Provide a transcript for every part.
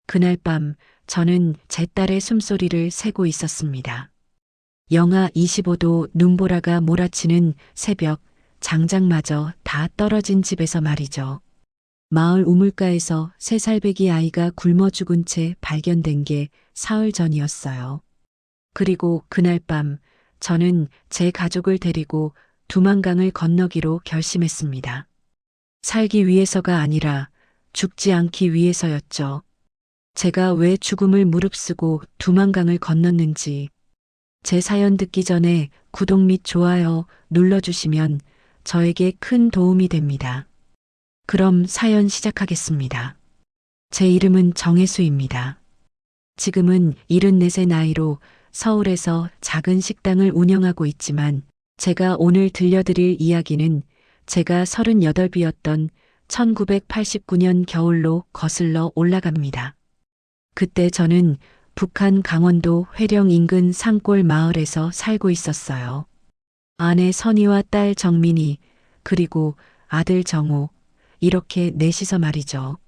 그날 밤 저는 제 딸의 숨소리를 새고 있었습니다. 영하 25도 눈보라가 몰아치는 새벽, 장작마저 다 떨어진 집에서 말이죠. 마을 우물가에서 3살배기 아이가 굶어 죽은 채 발견된 게 사흘 전이었어요. 그리고 그날 밤 저는 제 가족을 데리고 두만강을 건너기로 결심했습니다. 살기 위해서가 아니라 죽지 않기 위해서였죠. 제가 왜 죽음을 무릅쓰고 두만강을 건넜는지 제 사연 듣기 전에 구독 및 좋아요 눌러주시면 저에게 큰 도움이 됩니다. 그럼 사연 시작하겠습니다. 제 이름은 정혜수입니다. 지금은 74세 나이로 서울에서 작은 식당을 운영하고 있지만 제가 오늘 들려드릴 이야기는 제가 38이었던 1989년 겨울로 거슬러 올라갑니다. 그때 저는 북한 강원도 회령 인근 산골 마을에서 살고 있었어요. 아내 선희와 딸 정민이 그리고 아들 정호 이렇게 넷이서 말이죠.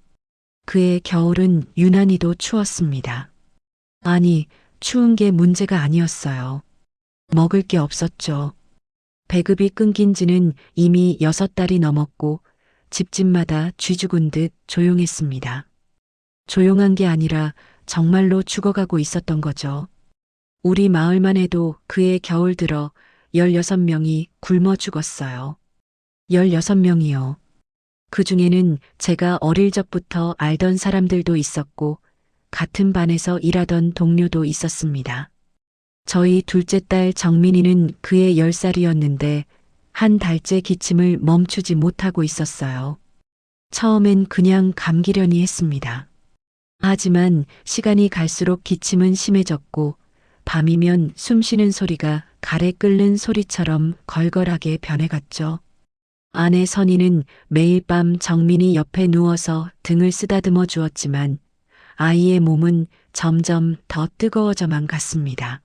그해 겨울은 유난히도 추웠습니다. 아니, 추운 게 문제가 아니었어요. 먹을 게 없었죠. 배급이 끊긴 지는 이미 6달이 넘었고 집집마다 쥐 죽은 듯 조용했습니다. 조용한 게 아니라 정말로 죽어가고 있었던 거죠. 우리 마을만 해도 그해 겨울 들어 16명이 굶어 죽었어요. 16명이요. 그 중에는 제가 어릴 적부터 알던 사람들도 있었고 같은 반에서 일하던 동료도 있었습니다. 저희 둘째 딸 정민이는 그해 10살이었는데 한 달째 기침을 멈추지 못하고 있었어요. 처음엔 그냥 감기려니 했습니다. 하지만 시간이 갈수록 기침은 심해졌고 밤이면 숨 쉬는 소리가 가래 끓는 소리처럼 걸걸하게 변해갔죠. 아내 선희는 매일 밤 정민이 옆에 누워서 등을 쓰다듬어 주었지만 아이의 몸은 점점 더 뜨거워져만 갔습니다.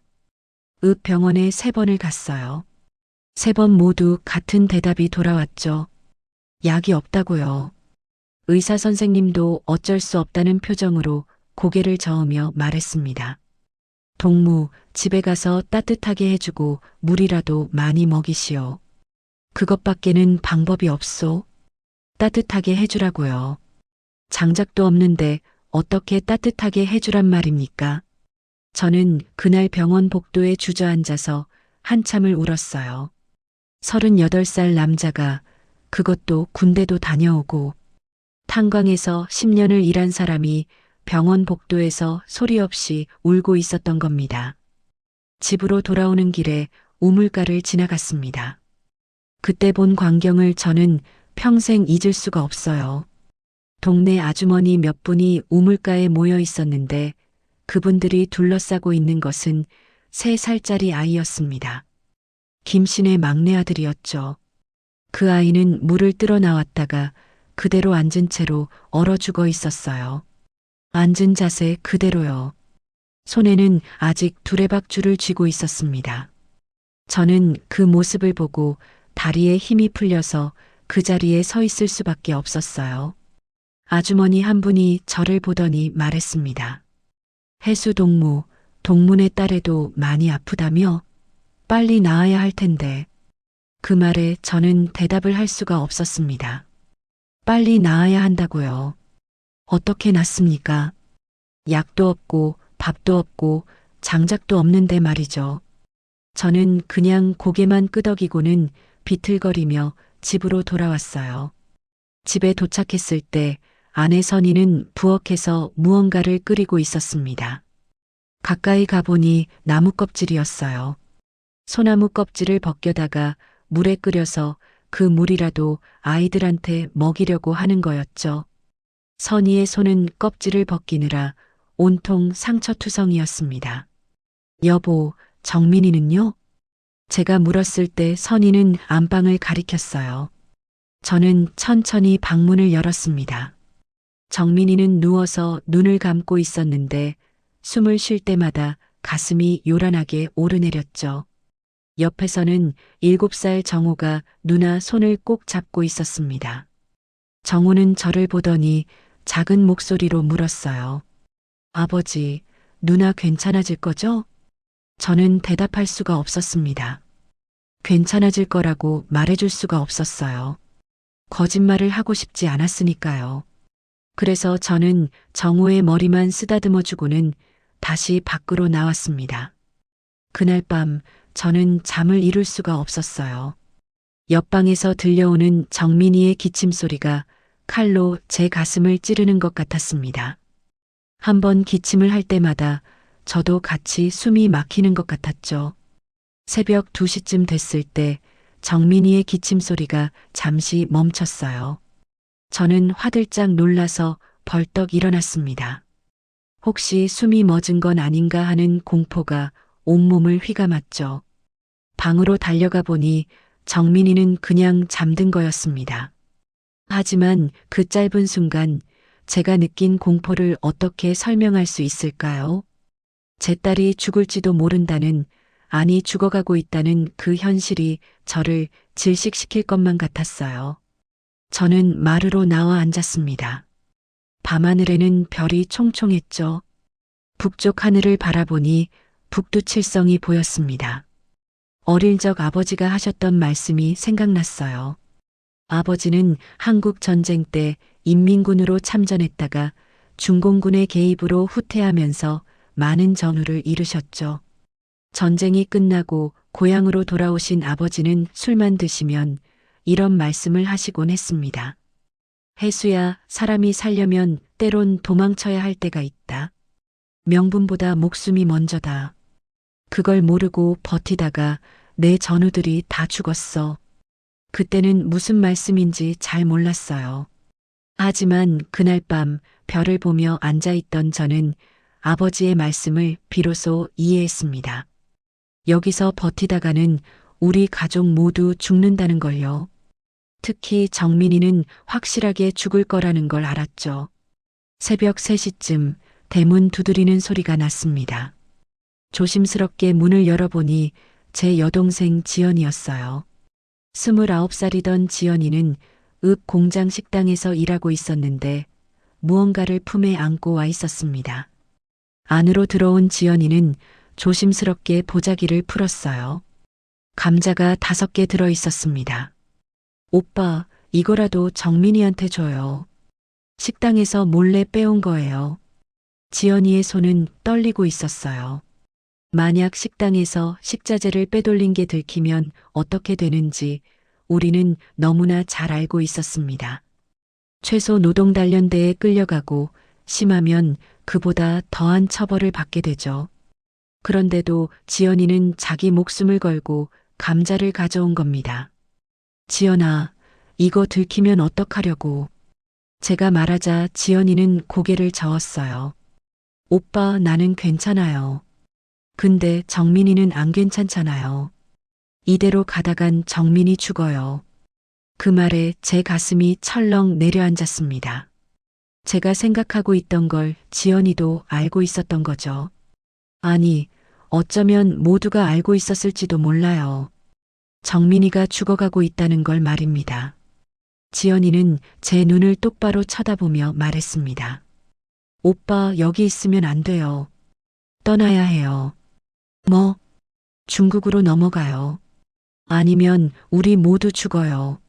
병원에 3번을 갔어요. 3번 모두 같은 대답이 돌아왔죠. 약이 없다고요. 의사 선생님도 어쩔 수 없다는 표정으로 고개를 저으며 말했습니다. 동무, 집에 가서 따뜻하게 해주고 물이라도 많이 먹이시오. 그것밖에는 방법이 없소. 따뜻하게 해주라고요. 장작도 없는데 어떻게 따뜻하게 해주란 말입니까? 저는 그날 병원 복도에 주저앉아서 한참을 울었어요. 38살 남자가 그것도 군대도 다녀오고 탄광에서 10년을 일한 사람이 병원 복도에서 소리 없이 울고 있었던 겁니다. 집으로 돌아오는 길에 우물가를 지나갔습니다. 그때 본 광경을 저는 평생 잊을 수가 없어요. 동네 아주머니 몇 분이 우물가에 모여 있었는데 그분들이 둘러싸고 있는 것은 3살짜리 아이였습니다. 김씨네 막내 아들이었죠. 그 아이는 물을 뜰어 나왔다가 그대로 앉은 채로 얼어 죽어 있었어요. 앉은 자세 그대로요. 손에는 아직 두레박줄을 쥐고 있었습니다. 저는 그 모습을 보고 다리에 힘이 풀려서 그 자리에 서 있을 수밖에 없었어요. 아주머니 한 분이 저를 보더니 말했습니다. 해수 동무, 동문의 딸애도 많이 아프다며? 빨리 나아야 할 텐데. 그 말에 저는 대답을 할 수가 없었습니다. 빨리 나아야 한다고요. 어떻게 낫습니까? 약도 없고 밥도 없고 장작도 없는데 말이죠. 저는 그냥 고개만 끄덕이고는 비틀거리며 집으로 돌아왔어요. 집에 도착했을 때 아내 선희는 부엌에서 무언가를 끓이고 있었습니다. 가까이 가보니 나무 껍질이었어요. 소나무 껍질을 벗겨다가 물에 끓여서 그 물이라도 아이들한테 먹이려고 하는 거였죠. 선희의 손은 껍질을 벗기느라 온통 상처투성이었습니다. 여보, 정민이는요? 제가 물었을 때 선희는 안방을 가리켰어요. 저는 천천히 방문을 열었습니다. 정민이는 누워서 눈을 감고 있었는데 숨을 쉴 때마다 가슴이 요란하게 오르내렸죠. 옆에서는 7살 정호가 누나 손을 꼭 잡고 있었습니다. 정호는 저를 보더니 작은 목소리로 물었어요. 아버지, 누나 괜찮아질 거죠? 저는 대답할 수가 없었습니다. 괜찮아질 거라고 말해줄 수가 없었어요. 거짓말을 하고 싶지 않았으니까요. 그래서 저는 정우의 머리만 쓰다듬어 주고는 다시 밖으로 나왔습니다. 그날 밤 저는 잠을 이룰 수가 없었어요. 옆방에서 들려오는 정민이의 기침 소리가 칼로 제 가슴을 찌르는 것 같았습니다. 한번 기침을 할 때마다 저도 같이 숨이 막히는 것 같았죠. 새벽 2시쯤 됐을 때 정민이의 기침 소리가 잠시 멈췄어요. 저는 화들짝 놀라서 벌떡 일어났습니다. 혹시 숨이 멎은 건 아닌가 하는 공포가 온몸을 휘감았죠. 방으로 달려가 보니 정민이는 그냥 잠든 거였습니다. 하지만 그 짧은 순간 제가 느낀 공포를 어떻게 설명할 수 있을까요? 제 딸이 죽을지도 모른다는, 아니 죽어가고 있다는 그 현실이 저를 질식시킬 것만 같았어요. 저는 마루로 나와 앉았습니다. 밤하늘에는 별이 총총했죠. 북쪽 하늘을 바라보니 북두칠성이 보였습니다. 어릴 적 아버지가 하셨던 말씀이 생각났어요. 아버지는 한국 전쟁 때 인민군으로 참전했다가 중공군의 개입으로 후퇴하면서 많은 전우를 이루셨죠. 전쟁이 끝나고 고향으로 돌아오신 아버지는 술만 드시면 이런 말씀을 하시곤 했습니다. 혜수야, 사람이 살려면 때론 도망쳐야 할 때가 있다. 명분보다 목숨이 먼저다. 그걸 모르고 버티다가 내 전우들이 다 죽었어. 그때는 무슨 말씀인지 잘 몰랐어요. 하지만 그날 밤 별을 보며 앉아있던 저는 아버지의 말씀을 비로소 이해했습니다. 여기서 버티다가는 우리 가족 모두 죽는다는 걸요. 특히 정민이는 확실하게 죽을 거라는 걸 알았죠. 새벽 3시쯤 대문 두드리는 소리가 났습니다. 조심스럽게 문을 열어보니 제 여동생 지연이었어요. 29살이던 지연이는 읍 공장 식당에서 일하고 있었는데 무언가를 품에 안고 와 있었습니다. 안으로 들어온 지연이는 조심스럽게 보자기를 풀었어요. 감자가 5개 들어 있었습니다. 오빠, 이거라도 정민이한테 줘요. 식당에서 몰래 빼온 거예요. 지연이의 손은 떨리고 있었어요. 만약 식당에서 식자재를 빼돌린 게 들키면 어떻게 되는지 우리는 너무나 잘 알고 있었습니다. 최소 노동단련대에 끌려가고 심하면 그보다 더한 처벌을 받게 되죠. 그런데도 지연이는 자기 목숨을 걸고 감자를 가져온 겁니다. 지연아, 이거 들키면 어떡하려고. 제가 말하자 지연이는 고개를 저었어요. 오빠, 나는 괜찮아요. 근데 정민이는 안 괜찮잖아요. 이대로 가다간 정민이 죽어요. 그 말에 제 가슴이 철렁 내려앉았습니다. 제가 생각하고 있던 걸 지연이도 알고 있었던 거죠. 아니, 어쩌면 모두가 알고 있었을지도 몰라요. 정민이가 죽어가고 있다는 걸 말입니다. 지연이는 제 눈을 똑바로 쳐다보며 말했습니다. 오빠, 여기 있으면 안 돼요. 떠나야 해요. 뭐? 중국으로 넘어가요. 아니면 우리 모두 죽어요.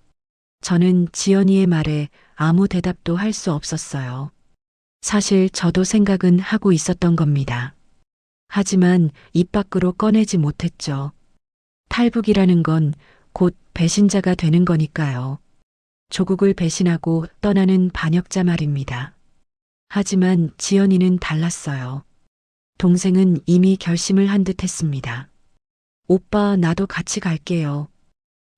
저는 지연이의 말에 아무 대답도 할 수 없었어요. 사실 저도 생각은 하고 있었던 겁니다. 하지만 입 밖으로 꺼내지 못했죠. 탈북이라는 건 곧 배신자가 되는 거니까요. 조국을 배신하고 떠나는 반역자 말입니다. 하지만 지연이는 달랐어요. 동생은 이미 결심을 한 듯 했습니다. 오빠, 나도 같이 갈게요.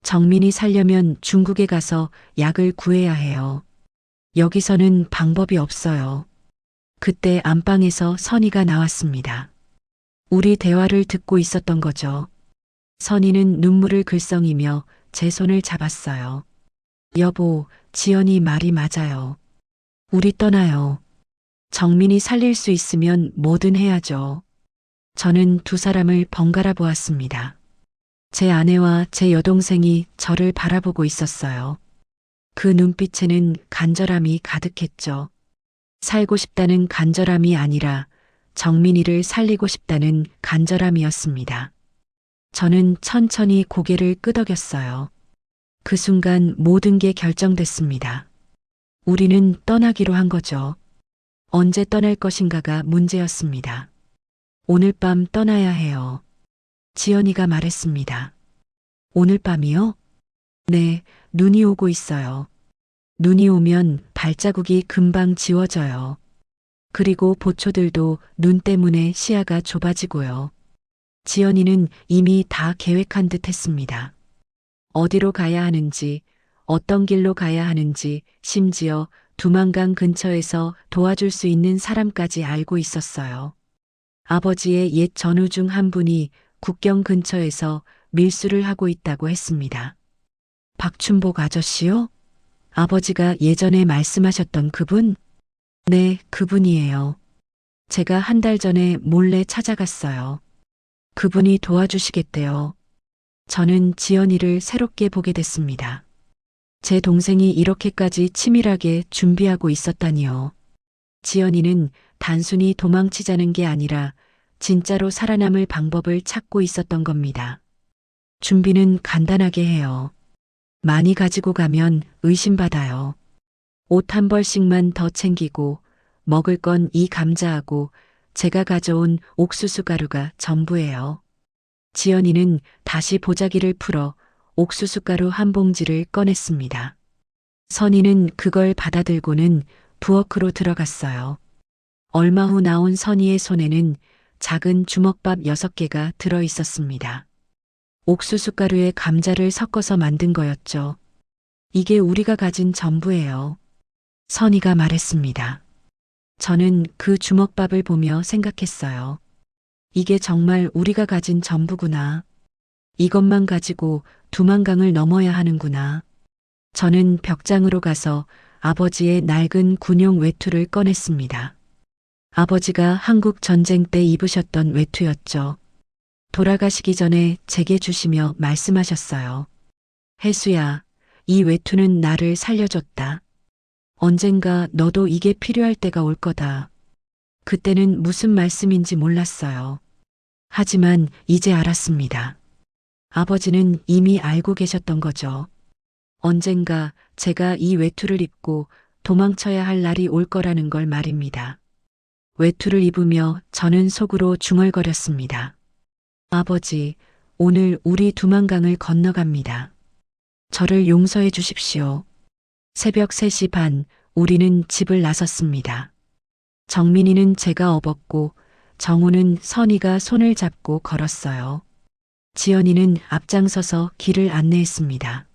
정민이 살려면 중국에 가서 약을 구해야 해요. 여기서는 방법이 없어요. 그때 안방에서 선희가 나왔습니다. 우리 대화를 듣고 있었던 거죠. 선희는 눈물을 글썽이며 제 손을 잡았어요. 여보, 지연이 말이 맞아요. 우리 떠나요. 정민이 살릴 수 있으면 뭐든 해야죠. 저는 두 사람을 번갈아 보았습니다. 제 아내와 제 여동생이 저를 바라보고 있었어요. 그 눈빛에는 간절함이 가득했죠. 살고 싶다는 간절함이 아니라 정민이를 살리고 싶다는 간절함이었습니다. 저는 천천히 고개를 끄덕였어요. 그 순간 모든 게 결정됐습니다. 우리는 떠나기로 한 거죠. 언제 떠날 것인가가 문제였습니다. 오늘 밤 떠나야 해요. 지연이가 말했습니다. 오늘 밤이요? 네, 눈이 오고 있어요. 눈이 오면 발자국이 금방 지워져요. 그리고 보초들도 눈 때문에 시야가 좁아지고요. 지연이는 이미 다 계획한 듯 했습니다. 어디로 가야 하는지, 어떤 길로 가야 하는지, 심지어 두만강 근처에서 도와줄 수 있는 사람까지 알고 있었어요. 아버지의 옛 전우 중 한 분이 국경 근처에서 밀수를 하고 있다고 했습니다. 박춘복 아저씨요? 아버지가 예전에 말씀하셨던 그분? 네, 그분이에요. 제가 한 달 전에 몰래 찾아갔어요. 그분이 도와주시겠대요. 저는 지연이를 새롭게 보게 됐습니다. 제 동생이 이렇게까지 치밀하게 준비하고 있었다니요. 지연이는 단순히 도망치자는 게 아니라 진짜로 살아남을 방법을 찾고 있었던 겁니다. 준비는 간단하게 해요. 많이 가지고 가면 의심받아요. 옷 한 벌씩만 더 챙기고 먹을 건 이 감자하고 제가 가져온 옥수수 가루가 전부예요. 지연이는 다시 보자기를 풀어 옥수수 가루 한 봉지를 꺼냈습니다. 선이는 그걸 받아들고는 부엌으로 들어갔어요. 얼마 후 나온 선이의 손에는 작은 주먹밥 6개가 들어 있었습니다. 옥수수 가루에 감자를 섞어서 만든 거였죠. 이게 우리가 가진 전부예요. 선이가 말했습니다. 저는 그 주먹밥을 보며 생각했어요. 이게 정말 우리가 가진 전부구나. 이것만 가지고 두만강을 넘어야 하는구나. 저는 벽장으로 가서 아버지의 낡은 군용 외투를 꺼냈습니다. 아버지가 한국 전쟁 때 입으셨던 외투였죠. 돌아가시기 전에 제게 주시며 말씀하셨어요. 혜수야, 이 외투는 나를 살려줬다. 언젠가 너도 이게 필요할 때가 올 거다. 그때는 무슨 말씀인지 몰랐어요. 하지만 이제 알았습니다. 아버지는 이미 알고 계셨던 거죠. 언젠가 제가 이 외투를 입고 도망쳐야 할 날이 올 거라는 걸 말입니다. 외투를 입으며 저는 속으로 중얼거렸습니다. 아버지, 오늘 우리 두만강을 건너갑니다. 저를 용서해 주십시오. 새벽 3시 반, 우리는 집을 나섰습니다. 정민이는 제가 업었고 정우는 선이가 손을 잡고 걸었어요. 지연이는 앞장서서 길을 안내했습니다.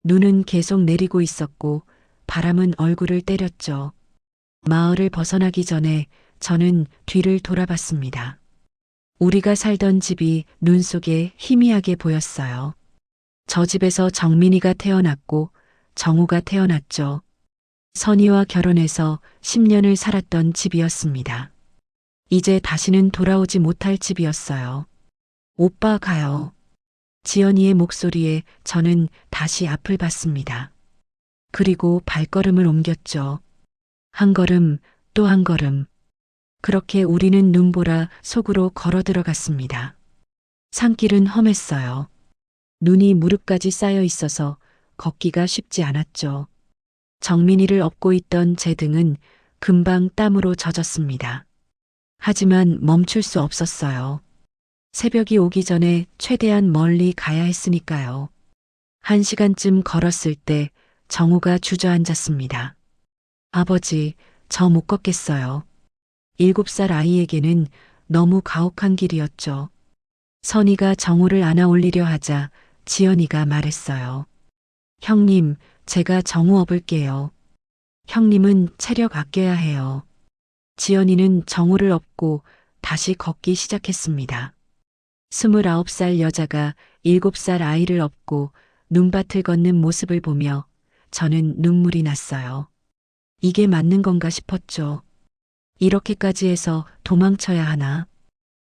눈은 계속 내리고 있었고 바람은 얼굴을 때렸죠. 마을을 벗어나기 전에 저는 뒤를 돌아봤습니다. 우리가 살던 집이 눈 속에 희미하게 보였어요. 저 집에서 정민이가 태어났고 정우가 태어났죠. 선이와 결혼해서 10년을 살았던 집이었습니다. 이제 다시는 돌아오지 못할 집이었어요. 오빠 가요. 지연이의 목소리에 저는 다시 앞을 봤습니다. 그리고 발걸음을 옮겼죠. 한 걸음, 또 한 걸음. 그렇게 우리는 눈보라 속으로 걸어 들어갔습니다. 산길은 험했어요. 눈이 무릎까지 쌓여 있어서 걷기가 쉽지 않았죠. 정민이를 업고 있던 제 등은 금방 땀으로 젖었습니다. 하지만 멈출 수 없었어요. 새벽이 오기 전에 최대한 멀리 가야 했으니까요. 1시간쯤 걸었을 때 정우가 주저앉았습니다. 아버지, 저 못 걷겠어요. 7살 아이에게는 너무 가혹한 길이었죠. 선이가 정우를 안아 올리려 하자 지연이가 말했어요. 형님, 제가 정우 업을게요. 형님은 체력 아껴야 해요. 지연이는 정우를 업고 다시 걷기 시작했습니다. 29살 여자가 7살 아이를 업고 눈밭을 걷는 모습을 보며 저는 눈물이 났어요. 이게 맞는 건가 싶었죠. 이렇게까지 해서 도망쳐야 하나.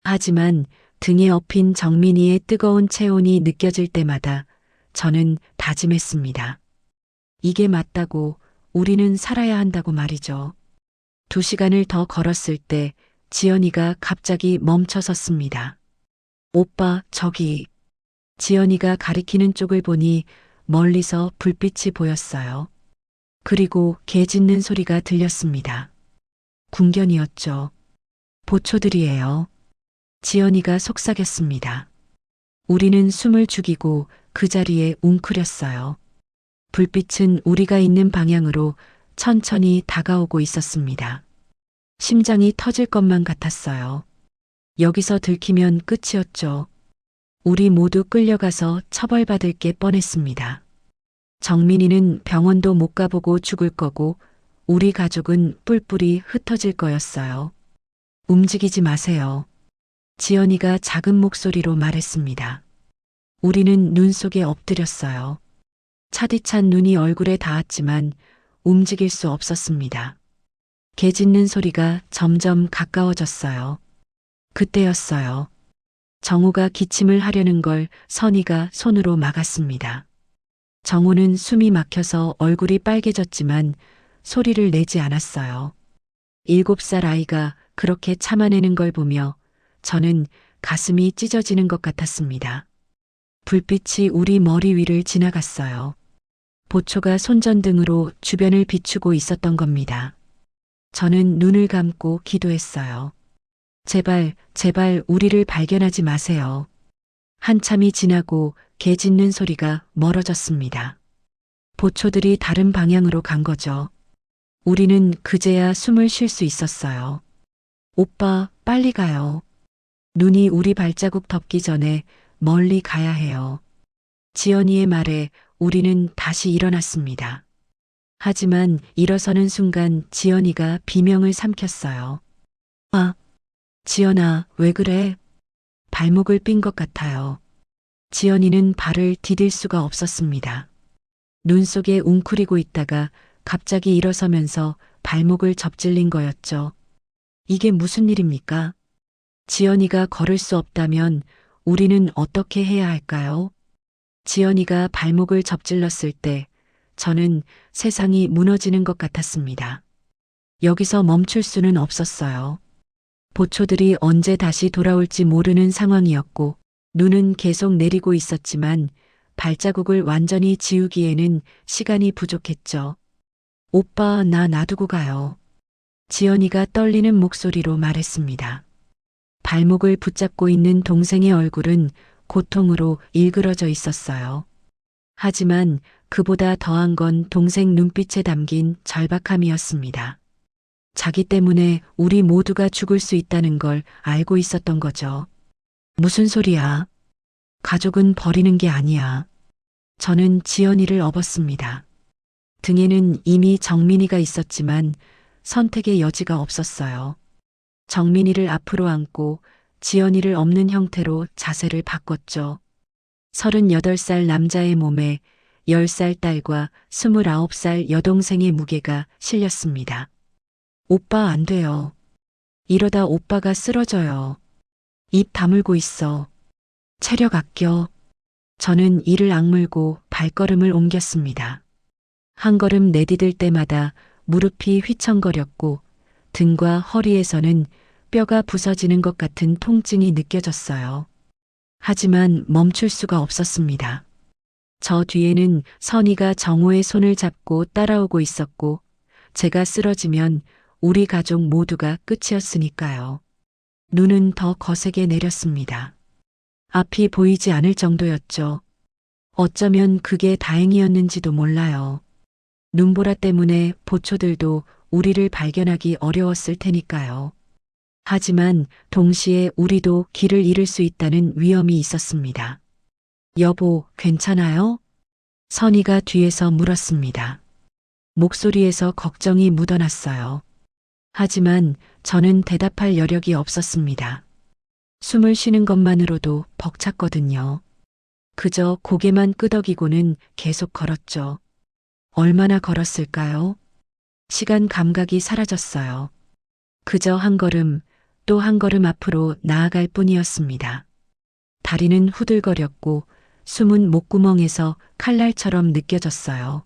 하지만 등에 업힌 정민이의 뜨거운 체온이 느껴질 때마다 저는 다짐했습니다. 이게 맞다고, 우리는 살아야 한다고 말이죠. 2시간을 더 걸었을 때 지연이가 갑자기 멈춰 섰습니다. 오빠, 저기. 지연이가 가리키는 쪽을 보니 멀리서 불빛이 보였어요. 그리고 개 짖는 소리가 들렸습니다. 궁견이었죠. 보초들이에요. 지연이가 속삭였습니다. 우리는 숨을 죽이고 그 자리에 웅크렸어요. 불빛은 우리가 있는 방향으로 천천히 다가오고 있었습니다. 심장이 터질 것만 같았어요. 여기서 들키면 끝이었죠. 우리 모두 끌려가서 처벌받을 게 뻔했습니다. 정민이는 병원도 못 가보고 죽을 거고 우리 가족은 뿔뿔이 흩어질 거였어요. 움직이지 마세요. 지연이가 작은 목소리로 말했습니다. 우리는 눈 속에 엎드렸어요. 차디찬 눈이 얼굴에 닿았지만 움직일 수 없었습니다. 개 짖는 소리가 점점 가까워졌어요. 그때였어요. 정우가 기침을 하려는 걸 선희가 손으로 막았습니다. 정우는 숨이 막혀서 얼굴이 빨개졌지만 소리를 내지 않았어요. 7살 아이가 그렇게 참아내는 걸 보며 저는 가슴이 찢어지는 것 같았습니다. 불빛이 우리 머리 위를 지나갔어요. 보초가 손전등으로 주변을 비추고 있었던 겁니다. 저는 눈을 감고 기도했어요. 제발, 제발 우리를 발견하지 마세요. 한참이 지나고 개 짖는 소리가 멀어졌습니다. 보초들이 다른 방향으로 간 거죠. 우리는 그제야 숨을 쉴 수 있었어요. 오빠, 빨리 가요. 눈이 우리 발자국 덮기 전에 멀리 가야 해요. 지연이의 말에 우리는 다시 일어났습니다. 하지만 일어서는 순간 지연이가 비명을 삼켰어요. 아, 지연아, 왜 그래? 발목을 삔 것 같아요. 지연이는 발을 디딜 수가 없었습니다. 눈 속에 웅크리고 있다가 갑자기 일어서면서 발목을 접질린 거였죠. 이게 무슨 일입니까? 지연이가 걸을 수 없다면 우리는 어떻게 해야 할까요? 지연이가 발목을 접질렀을 때 저는 세상이 무너지는 것 같았습니다. 여기서 멈출 수는 없었어요. 보초들이 언제 다시 돌아올지 모르는 상황이었고 눈은 계속 내리고 있었지만 발자국을 완전히 지우기에는 시간이 부족했죠. 오빠, 나 놔두고 가요. 지연이가 떨리는 목소리로 말했습니다. 발목을 붙잡고 있는 동생의 얼굴은 고통으로 일그러져 있었어요. 하지만 그보다 더한 건 동생 눈빛에 담긴 절박함이었습니다. 자기 때문에 우리 모두가 죽을 수 있다는 걸 알고 있었던 거죠. 무슨 소리야? 가족은 버리는 게 아니야. 저는 지연이를 업었습니다. 등에는 이미 정민이가 있었지만 선택의 여지가 없었어요. 정민이를 앞으로 안고 지연이를 업는 형태로 자세를 바꿨죠. 38살 남자의 몸에 10살 딸과 29살 여동생의 무게가 실렸습니다. 오빠 안 돼요. 이러다 오빠가 쓰러져요. 입 다물고 있어. 체력 아껴. 저는 이를 악물고 발걸음을 옮겼습니다. 한 걸음 내디딜 때마다 무릎이 휘청거렸고 등과 허리에서는 뼈가 부서지는 것 같은 통증이 느껴졌어요. 하지만 멈출 수가 없었습니다. 저 뒤에는 선희가 정호의 손을 잡고 따라오고 있었고 제가 쓰러지면 우리 가족 모두가 끝이었으니까요. 눈은 더 거세게 내렸습니다. 앞이 보이지 않을 정도였죠. 어쩌면 그게 다행이었는지도 몰라요. 눈보라 때문에 보초들도 우리를 발견하기 어려웠을 테니까요. 하지만 동시에 우리도 길을 잃을 수 있다는 위험이 있었습니다. 여보, 괜찮아요? 선희가 뒤에서 물었습니다. 목소리에서 걱정이 묻어났어요. 하지만 저는 대답할 여력이 없었습니다. 숨을 쉬는 것만으로도 벅찼거든요. 그저 고개만 끄덕이고는 계속 걸었죠. 얼마나 걸었을까요? 시간 감각이 사라졌어요. 그저 한 걸음, 또 한 걸음 앞으로 나아갈 뿐이었습니다. 다리는 후들거렸고 숨은 목구멍에서 칼날처럼 느껴졌어요.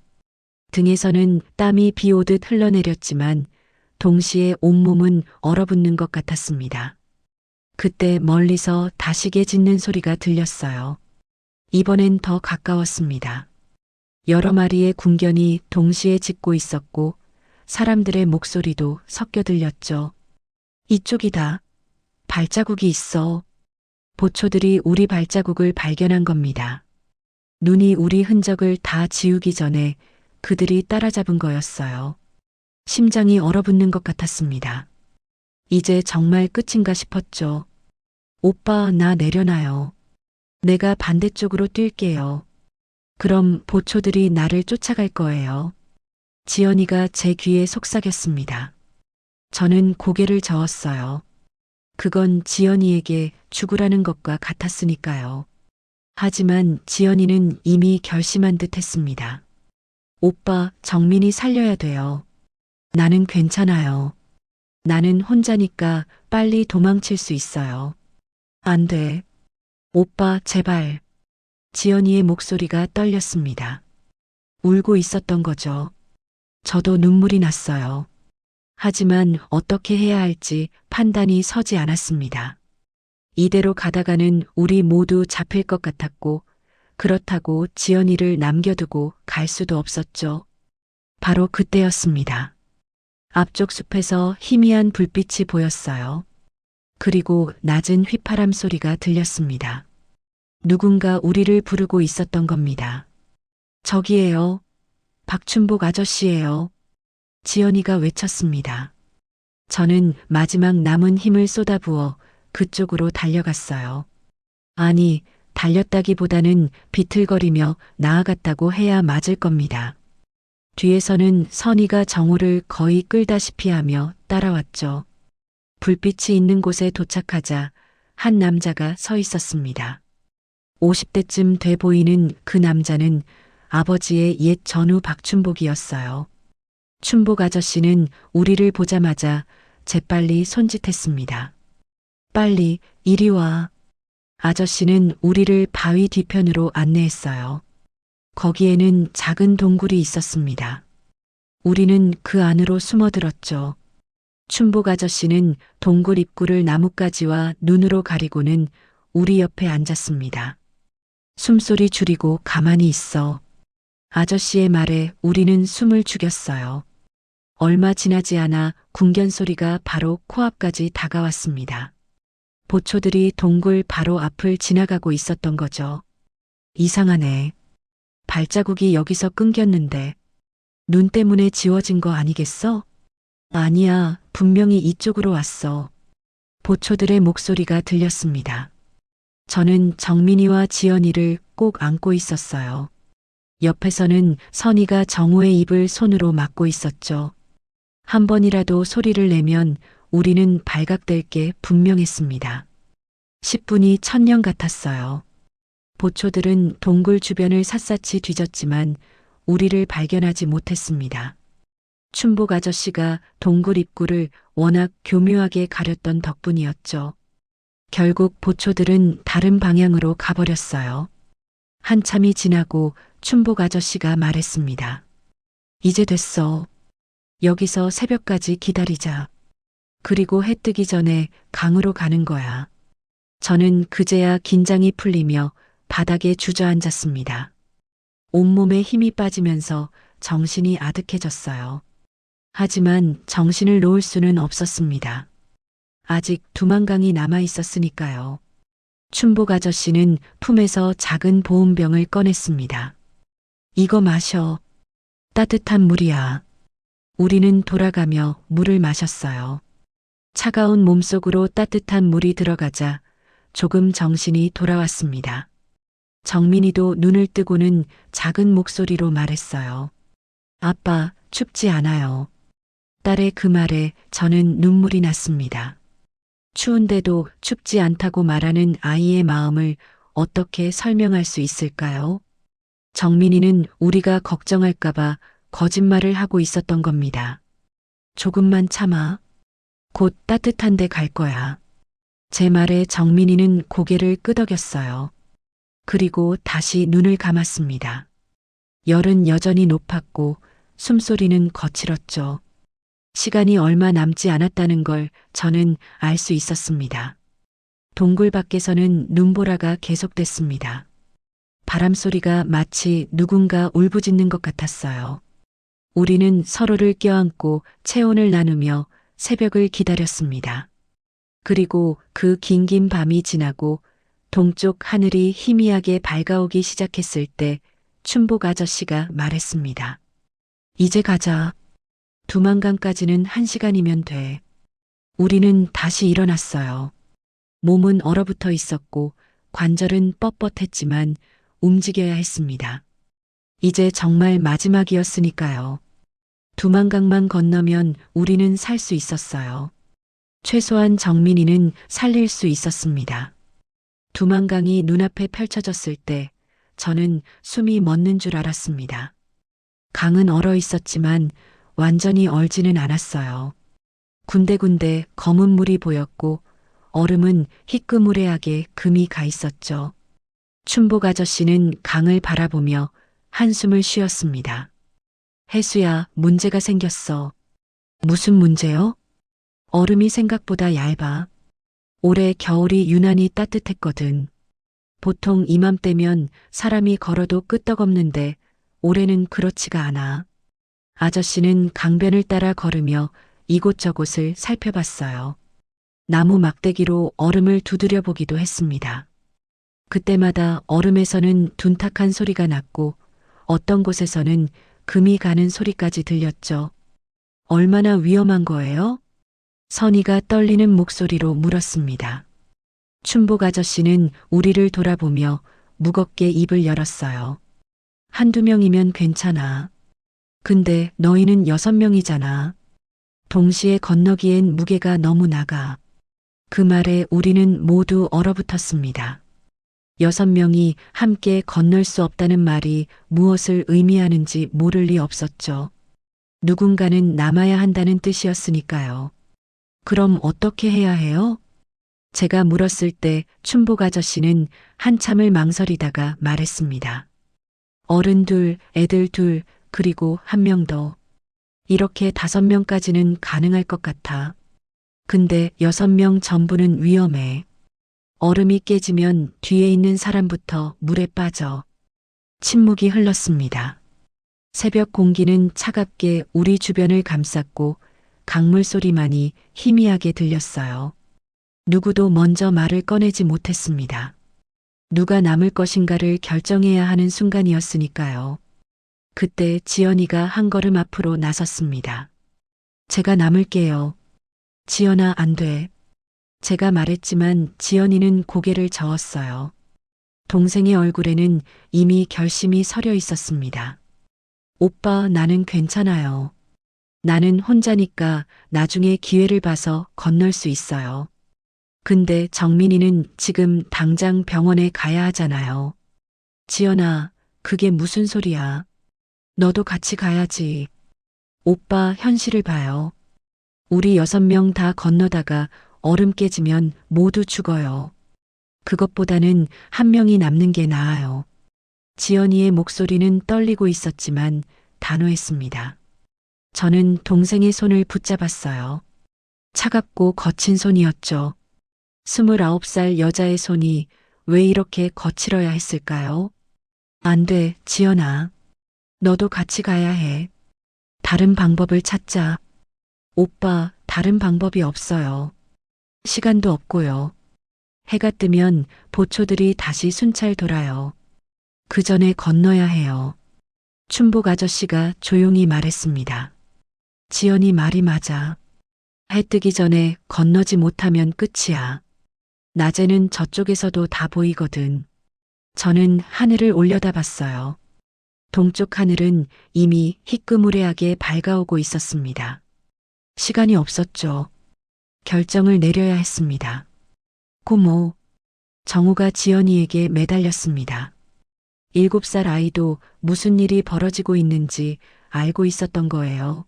등에서는 땀이 비 오듯 흘러내렸지만 동시에 온몸은 얼어붙는 것 같았습니다. 그때 멀리서 다시개 짖는 소리가 들렸어요. 이번엔 더 가까웠습니다. 여러 마리의 궁견이 동시에 짖고 있었고 사람들의 목소리도 섞여 들렸죠. 이쪽이다. 발자국이 있어. 보초들이 우리 발자국을 발견한 겁니다. 눈이 우리 흔적을 다 지우기 전에 그들이 따라잡은 거였어요. 심장이 얼어붙는 것 같았습니다. 이제 정말 끝인가 싶었죠. 오빠, 나 내려놔요. 내가 반대쪽으로 뛸게요. 그럼 보초들이 나를 쫓아갈 거예요. 지연이가 제 귀에 속삭였습니다. 저는 고개를 저었어요. 그건 지연이에게 죽으라는 것과 같았으니까요. 하지만 지연이는 이미 결심한 듯 했습니다. 오빠, 정민이 살려야 돼요. 나는 괜찮아요. 나는 혼자니까 빨리 도망칠 수 있어요. 안 돼. 오빠, 제발. 지연이의 목소리가 떨렸습니다. 울고 있었던 거죠. 저도 눈물이 났어요. 하지만 어떻게 해야 할지 판단이 서지 않았습니다. 이대로 가다가는 우리 모두 잡힐 것 같았고, 그렇다고 지연이를 남겨두고 갈 수도 없었죠. 바로 그때였습니다. 앞쪽 숲에서 희미한 불빛이 보였어요. 그리고 낮은 휘파람 소리가 들렸습니다. 누군가 우리를 부르고 있었던 겁니다. 저기에요. 박춘복 아저씨예요. 지연이가 외쳤습니다. 저는 마지막 남은 힘을 쏟아부어 그쪽으로 달려갔어요. 아니, 달렸다기보다는 비틀거리며 나아갔다고 해야 맞을 겁니다. 뒤에서는 선희가 정우를 거의 끌다시피 하며 따라왔죠. 불빛이 있는 곳에 도착하자 한 남자가 서 있었습니다. 50대쯤 돼 보이는 그 남자는 아버지의 옛 전우 박춘복이었어요. 춘복 아저씨는 우리를 보자마자 재빨리 손짓했습니다. 빨리 이리 와. 아저씨는 우리를 바위 뒤편으로 안내했어요. 거기에는 작은 동굴이 있었습니다. 우리는 그 안으로 숨어들었죠. 춘복 아저씨는 동굴 입구를 나뭇가지와 눈으로 가리고는 우리 옆에 앉았습니다. 숨소리 줄이고 가만히 있어. 아저씨의 말에 우리는 숨을 죽였어요. 얼마 지나지 않아 궁견 소리가 바로 코앞까지 다가왔습니다. 보초들이 동굴 바로 앞을 지나가고 있었던 거죠. 이상하네. 발자국이 여기서 끊겼는데 눈 때문에 지워진 거 아니겠어? 아니야, 분명히 이쪽으로 왔어. 보초들의 목소리가 들렸습니다. 저는 정민이와 지연이를 꼭 안고 있었어요. 옆에서는 선희가 정우의 입을 손으로 막고 있었죠. 한 번이라도 소리를 내면 우리는 발각될 게 분명했습니다. 10분이 천년 같았어요. 보초들은 동굴 주변을 샅샅이 뒤졌지만 우리를 발견하지 못했습니다. 춘복 아저씨가 동굴 입구를 워낙 교묘하게 가렸던 덕분이었죠. 결국 보초들은 다른 방향으로 가버렸어요. 한참이 지나고 춘복 아저씨가 말했습니다. 이제 됐어. 여기서 새벽까지 기다리자. 그리고 해 뜨기 전에 강으로 가는 거야. 저는 그제야 긴장이 풀리며 바닥에 주저앉았습니다. 온몸에 힘이 빠지면서 정신이 아득해졌어요. 하지만 정신을 놓을 수는 없었습니다. 아직 두만강이 남아 있었으니까요. 춘복 아저씨는 품에서 작은 보온병을 꺼냈습니다. 이거 마셔. 따뜻한 물이야. 우리는 돌아가며 물을 마셨어요. 차가운 몸속으로 따뜻한 물이 들어가자 조금 정신이 돌아왔습니다. 정민이도 눈을 뜨고는 작은 목소리로 말했어요. 아빠, 춥지 않아요. 딸의 그 말에 저는 눈물이 났습니다. 추운데도 춥지 않다고 말하는 아이의 마음을 어떻게 설명할 수 있을까요? 정민이는 우리가 걱정할까봐 거짓말을 하고 있었던 겁니다. 조금만 참아. 곧 따뜻한 데 갈 거야. 제 말에 정민이는 고개를 끄덕였어요. 그리고 다시 눈을 감았습니다. 열은 여전히 높았고 숨소리는 거칠었죠. 시간이 얼마 남지 않았다는 걸 저는 알 수 있었습니다. 동굴 밖에서는 눈보라가 계속됐습니다. 바람 소리가 마치 누군가 울부짖는 것 같았어요. 우리는 서로를 껴안고 체온을 나누며 새벽을 기다렸습니다. 그리고 그 긴긴 밤이 지나고 동쪽 하늘이 희미하게 밝아오기 시작했을 때 춘복 아저씨가 말했습니다. 이제 가자. 두만강까지는 1시간이면 돼. 우리는 다시 일어났어요. 몸은 얼어붙어 있었고 관절은 뻣뻣했지만 움직여야 했습니다. 이제 정말 마지막이었으니까요. 두만강만 건너면 우리는 살 수 있었어요. 최소한 정민이는 살릴 수 있었습니다. 두만강이 눈앞에 펼쳐졌을 때 저는 숨이 멎는 줄 알았습니다. 강은 얼어 있었지만 완전히 얼지는 않았어요. 군데군데 검은 물이 보였고 얼음은 희끄무레하게 금이 가 있었죠. 춘복 아저씨는 강을 바라보며 한숨을 쉬었습니다. 혜수야, 문제가 생겼어. 무슨 문제요? 얼음이 생각보다 얇아. 올해 겨울이 유난히 따뜻했거든. 보통 이맘때면 사람이 걸어도 끄떡없는데 올해는 그렇지가 않아. 아저씨는 강변을 따라 걸으며 이곳저곳을 살펴봤어요. 나무 막대기로 얼음을 두드려 보기도 했습니다. 그때마다 얼음에서는 둔탁한 소리가 났고 어떤 곳에서는 금이 가는 소리까지 들렸죠. 얼마나 위험한 거예요? 선희가 떨리는 목소리로 물었습니다. 춘복 아저씨는 우리를 돌아보며 무겁게 입을 열었어요. 한두 명이면 괜찮아. 근데 너희는 6명이잖아. 동시에 건너기엔 무게가 너무 나가. 그 말에 우리는 모두 얼어붙었습니다. 6명이 함께 건널 수 없다는 말이 무엇을 의미하는지 모를 리 없었죠. 누군가는 남아야 한다는 뜻이었으니까요. 그럼 어떻게 해야 해요? 제가 물었을 때 춘복 아저씨는 한참을 망설이다가 말했습니다. 어른 둘, 애들 둘, 그리고 1명 더. 이렇게 5명까지는 가능할 것 같아. 근데 6명 전부는 위험해. 얼음이 깨지면 뒤에 있는 사람부터 물에 빠져. 침묵이 흘렀습니다. 새벽 공기는 차갑게 우리 주변을 감쌌고 강물 소리만이 희미하게 들렸어요. 누구도 먼저 말을 꺼내지 못했습니다. 누가 남을 것인가를 결정해야 하는 순간이었으니까요. 그때 지연이가 한 걸음 앞으로 나섰습니다. 제가 남을게요. 지연아, 안 돼. 제가 말했지만 지연이는 고개를 저었어요. 동생의 얼굴에는 이미 결심이 서려 있었습니다. 오빠, 나는 괜찮아요. 나는 혼자니까 나중에 기회를 봐서 건널 수 있어요. 근데 정민이는 지금 당장 병원에 가야 하잖아요. 지연아, 그게 무슨 소리야? 너도 같이 가야지. 오빠, 현실을 봐요. 우리 6명 다 건너다가 얼음 깨지면 모두 죽어요. 그것보다는 1명이 남는 게 나아요. 지연이의 목소리는 떨리고 있었지만 단호했습니다. 저는 동생의 손을 붙잡았어요. 차갑고 거친 손이었죠. 29살 여자의 손이 왜 이렇게 거칠어야 했을까요? 안 돼, 지연아. 너도 같이 가야 해. 다른 방법을 찾자. 오빠, 다른 방법이 없어요. 시간도 없고요. 해가 뜨면 보초들이 다시 순찰 돌아요. 그 전에 건너야 해요. 춘복 아저씨가 조용히 말했습니다. 지연이 말이 맞아. 해 뜨기 전에 건너지 못하면 끝이야. 낮에는 저쪽에서도 다 보이거든. 저는 하늘을 올려다봤어요. 동쪽 하늘은 이미 희끄무레하게 밝아오고 있었습니다. 시간이 없었죠. 결정을 내려야 했습니다. 고모, 정우가 지연이에게 매달렸습니다. 7살 아이도 무슨 일이 벌어지고 있는지 알고 있었던 거예요.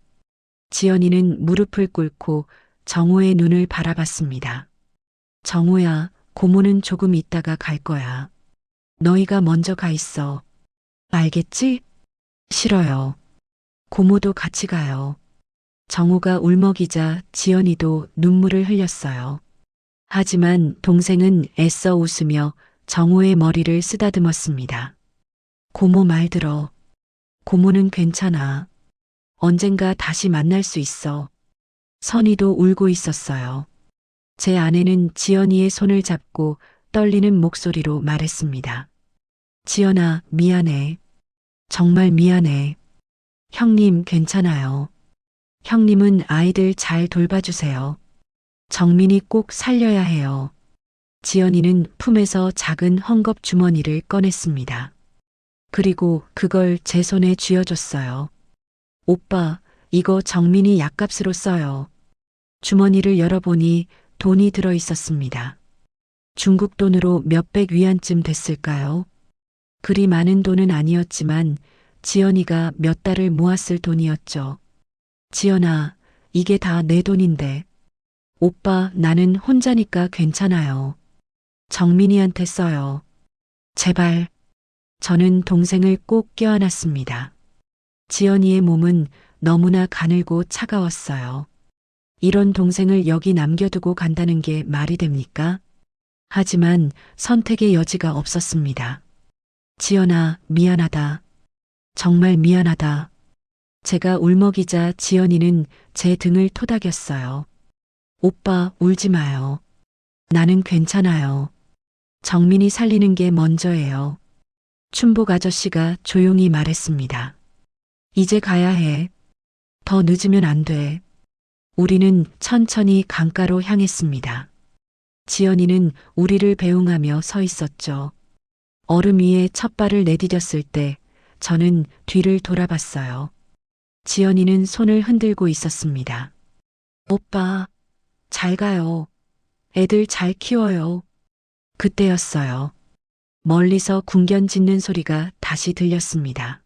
지연이는 무릎을 꿇고 정우의 눈을 바라봤습니다. 정우야, 고모는 조금 있다가 갈 거야. 너희가 먼저 가 있어. 알겠지? 싫어요. 고모도 같이 가요. 정우가 울먹이자 지연이도 눈물을 흘렸어요. 하지만 동생은 애써 웃으며 정우의 머리를 쓰다듬었습니다. 고모 말 들어. 고모는 괜찮아. 언젠가 다시 만날 수 있어. 선희도 울고 있었어요. 제 아내는 지연이의 손을 잡고 떨리는 목소리로 말했습니다. 지연아, 미안해. 정말 미안해. 형님 괜찮아요. 형님은 아이들 잘 돌봐주세요. 정민이 꼭 살려야 해요. 지연이는 품에서 작은 헝겊 주머니를 꺼냈습니다. 그리고 그걸 제 손에 쥐어줬어요. 오빠, 이거 정민이 약값으로 써요. 주머니를 열어보니 돈이 들어 있었습니다. 중국 돈으로 몇백 위안쯤 됐을까요? 그리 많은 돈은 아니었지만 지연이가 몇 달을 모았을 돈이었죠. 지연아, 이게 다 내 돈인데. 오빠, 나는 혼자니까 괜찮아요. 정민이한테 써요. 제발. 저는 동생을 꼭 껴안았습니다. 지연이의 몸은 너무나 가늘고 차가웠어요. 이런 동생을 여기 남겨두고 간다는 게 말이 됩니까? 하지만 선택의 여지가 없었습니다. 지연아, 미안하다. 정말 미안하다. 제가 울먹이자 지연이는 제 등을 토닥였어요. 오빠, 울지 마요. 나는 괜찮아요. 정민이 살리는 게 먼저예요. 춘복 아저씨가 조용히 말했습니다. 이제 가야 해. 더 늦으면 안 돼. 우리는 천천히 강가로 향했습니다. 지연이는 우리를 배웅하며 서 있었죠. 얼음 위에 첫 발을 내디뎠을 때 저는 뒤를 돌아봤어요. 지연이는 손을 흔들고 있었습니다. 오빠, 잘 가요. 애들 잘 키워요. 그때였어요. 멀리서 궁견 짖는 소리가 다시 들렸습니다.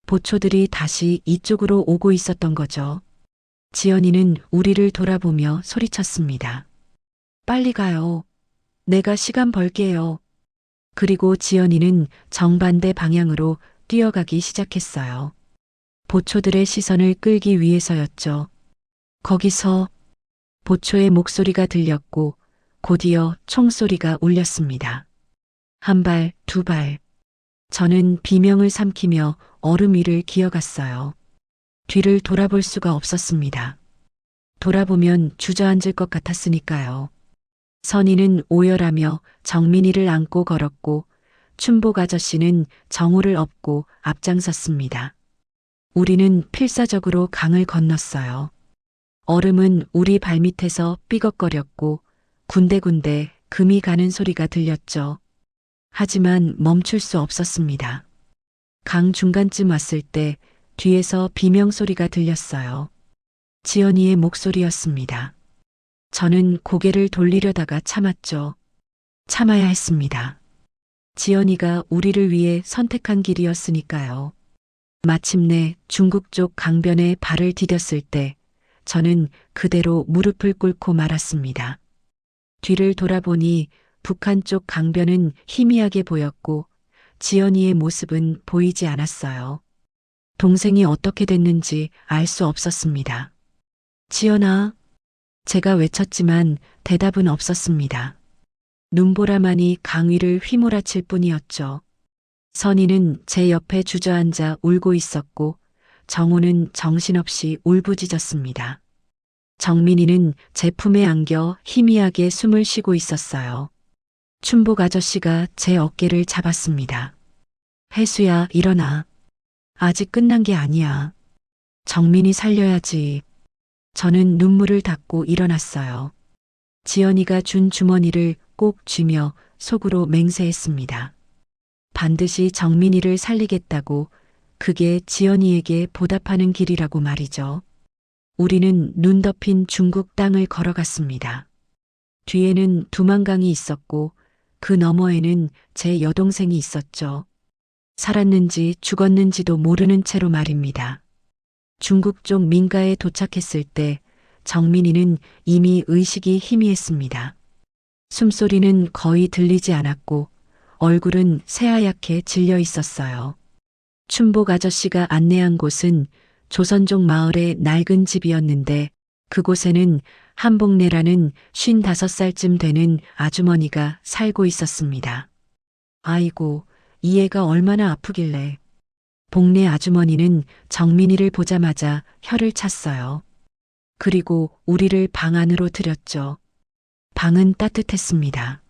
보초들이 다시 이쪽으로 오고 있었던 거죠. 지연이는 우리를 돌아보며 소리쳤습니다. 빨리 가요. 내가 시간 벌게요. 그리고 지연이는 정반대 방향으로 뛰어가기 시작했어요. 보초들의 시선을 끌기 위해서였죠. 거기서 보초의 목소리가 들렸고 곧이어 총소리가 울렸습니다. 한 발, 두 발. 저는 비명을 삼키며 얼음 위를 기어갔어요. 뒤를 돌아볼 수가 없었습니다. 돌아보면 주저앉을 것 같았으니까요. 선희는 오열하며 정민이를 안고 걸었고 춘복 아저씨는 정우를 업고 앞장섰습니다. 우리는 필사적으로 강을 건넜어요. 얼음은 우리 발밑에서 삐걱거렸고 군데군데 금이 가는 소리가 들렸죠. 하지만 멈출 수 없었습니다. 강 중간쯤 왔을 때 뒤에서 비명소리가 들렸어요. 지연이의 목소리였습니다. 저는 고개를 돌리려다가 참았죠. 참아야 했습니다. 지연이가 우리를 위해 선택한 길이었으니까요. 마침내 중국 쪽 강변에 발을 디뎠을 때 저는 그대로 무릎을 꿇고 말았습니다. 뒤를 돌아보니 북한 쪽 강변은 희미하게 보였고 지연이의 모습은 보이지 않았어요. 동생이 어떻게 됐는지 알 수 없었습니다. 지연아, 제가 외쳤지만 대답은 없었습니다. 눈보라만이 강 위를 휘몰아칠 뿐이었죠. 선희는 제 옆에 주저앉아 울고 있었고 정우는 정신없이 울부짖었습니다. 정민이는 제 품에 안겨 희미하게 숨을 쉬고 있었어요. 춘복 아저씨가 제 어깨를 잡았습니다. 혜수야, 일어나. 아직 끝난 게 아니야. 정민이 살려야지. 저는 눈물을 닦고 일어났어요. 지연이가 준 주머니를 꼭 쥐며 속으로 맹세했습니다. 반드시 정민이를 살리겠다고, 그게 지연이에게 보답하는 길이라고 말이죠. 우리는 눈 덮인 중국 땅을 걸어갔습니다. 뒤에는 두만강이 있었고 그 너머에는 제 여동생이 있었죠. 살았는지 죽었는지도 모르는 채로 말입니다. 중국 쪽 민가에 도착했을 때 정민이는 이미 의식이 희미했습니다. 숨소리는 거의 들리지 않았고 얼굴은 새하얗게 질려 있었어요. 춘복 아저씨가 안내한 곳은 조선족 마을의 낡은 집이었는데 그곳에는 한복내라는 55살쯤 되는 아주머니가 살고 있었습니다. 아이고, 이 애가 얼마나 아프길래. 복내 아주머니는 정민이를 보자마자 혀를 찼어요. 그리고 우리를 방 안으로 들였죠. 방은 따뜻했습니다.